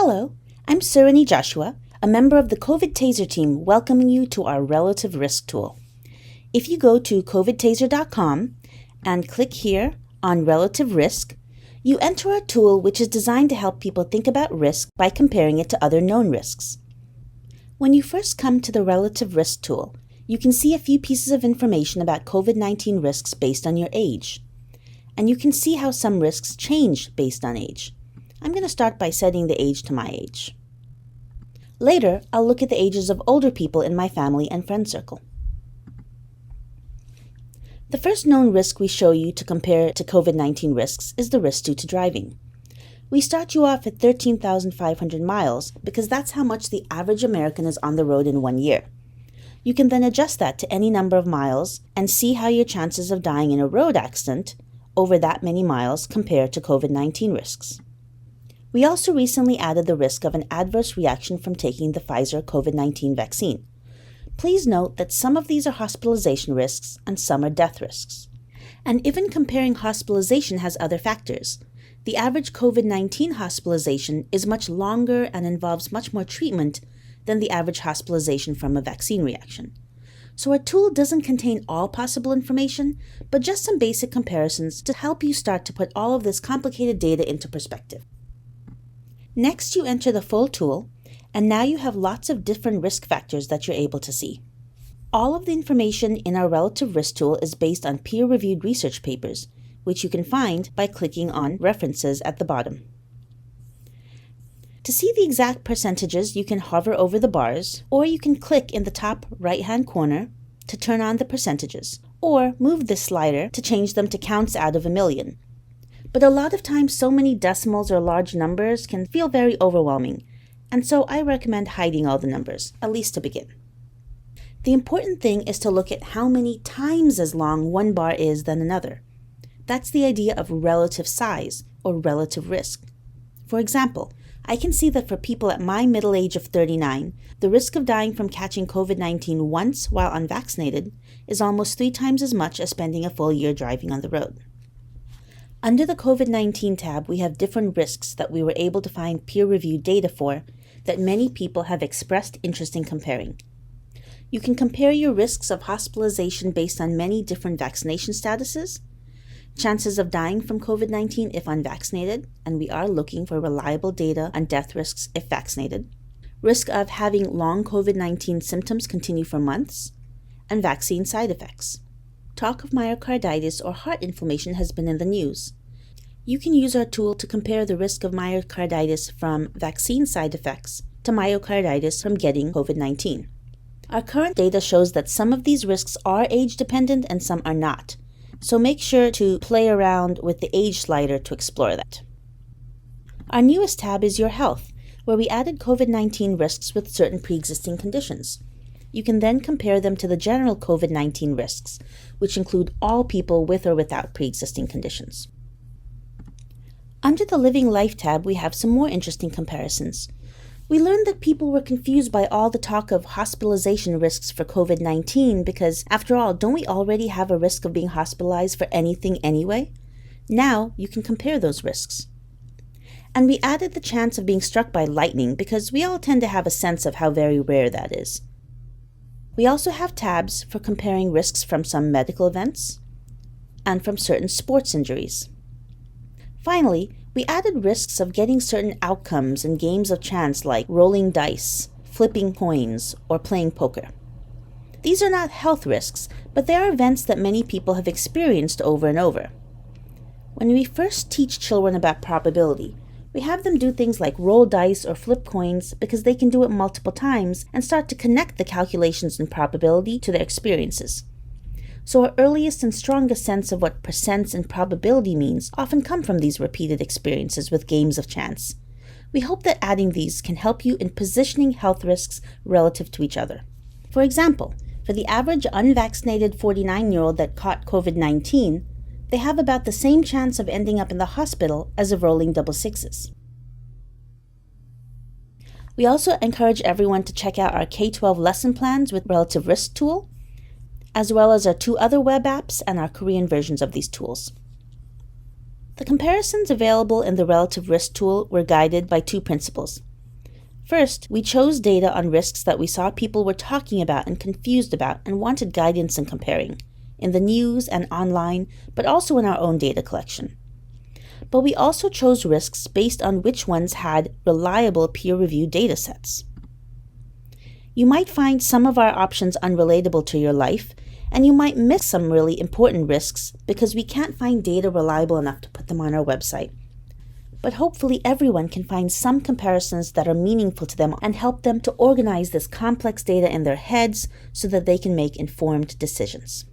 Hello, I'm Serenity Joshua, a member of the COVID-TASER team welcoming you to our Relative Risk tool. If you go to COVID-TASER.com and click here on Relative Risk, you enter a tool which is designed to help people think about risk by comparing it to other known risks. When you first come to the Relative Risk tool, you can see a few pieces of information about COVID-19 risks based on your age. And you can see how some risks change based on age. I'm going to start by setting the age to my age. Later, I'll look at the ages of older people in my family and friend circle. The first known risk we show you to compare to COVID-19 risks is the risk due to driving. We start you off at 13,500 miles because that's how much the average American is on the road in 1 year. You can then adjust that to any number of miles and see how your chances of dying in a road accident over that many miles compare to COVID-19 risks. We also recently added the risk of an adverse reaction from taking the Pfizer COVID-19 vaccine. Please note that some of these are hospitalization risks and some are death risks. And even comparing hospitalization has other factors. The average COVID-19 hospitalization is much longer and involves much more treatment than the average hospitalization from a vaccine reaction. So our tool doesn't contain all possible information, but just some basic comparisons to help you start to put all of this complicated data into perspective. Next, you enter the full tool, and now you have lots of different risk factors that you're able to see. All of the information in our Relative Risk tool is based on peer-reviewed research papers, which you can find by clicking on References at the bottom. To see the exact percentages, you can hover over the bars, or you can click in the top right-hand corner to turn on the percentages, or move this slider to change them to counts out of a million. But a lot of times, so many decimals or large numbers can feel very overwhelming, and so I recommend hiding all the numbers, at least to begin. The important thing is to look at how many times as long one bar is than another. That's the idea of relative size, or relative risk. For example, I can see that for people at my middle age of 39, the risk of dying from catching COVID-19 once while unvaccinated is almost 3 times as much as spending a full year driving on the road. Under the COVID-19 tab, we have different risks that we were able to find peer-reviewed data for that many people have expressed interest in comparing. You can compare your risks of hospitalization based on many different vaccination statuses, chances of dying from COVID-19 if unvaccinated, and we are looking for reliable data on death risks if vaccinated, risk of having long COVID-19 symptoms continue for months, and vaccine side effects. Talk of myocarditis or heart inflammation has been in the news. You can use our tool to compare the risk of myocarditis from vaccine side effects to myocarditis from getting COVID-19. Our current data shows that some of these risks are age-dependent and some are not. So make sure to play around with the age slider to explore that. Our newest tab is Your Health, where we added COVID-19 risks with certain pre-existing conditions. You can then compare them to the general COVID-19 risks, which include all people with or without pre-existing conditions. Under the Living Life tab, we have some more interesting comparisons. We learned that people were confused by all the talk of hospitalization risks for COVID-19 because, after all, don't we already have a risk of being hospitalized for anything anyway? Now you can compare those risks. And we added the chance of being struck by lightning because we all tend to have a sense of how very rare that is. We also have tabs for comparing risks from some medical events and from certain sports injuries. Finally, we added risks of getting certain outcomes in games of chance like rolling dice, flipping coins, or playing poker. These are not health risks, but they are events that many people have experienced over and over. When we first teach children about probability, we have them do things like roll dice or flip coins because they can do it multiple times and start to connect the calculations in probability to their experiences. So our earliest and strongest sense of what percents and probability means often come from these repeated experiences with games of chance. We hope that adding these can help you in positioning health risks relative to each other. For example, for the average unvaccinated 49-year-old that caught COVID-19, they have about the same chance of ending up in the hospital as of rolling double sixes. We also encourage everyone to check out our K-12 lesson plans with Relative Risk tool, as well as our 2 other web apps and our Korean versions of these tools. The comparisons available in the Relative Risk tool were guided by 2 principles. First, we chose data on risks that we saw people were talking about and confused about and wanted guidance in comparing, in the news and online, but also in our own data collection. But we also chose risks based on which ones had reliable peer-reviewed data sets. You might find some of our options unrelatable to your life, and you might miss some really important risks because we can't find data reliable enough to put them on our website. But hopefully everyone can find some comparisons that are meaningful to them and help them to organize this complex data in their heads so that they can make informed decisions.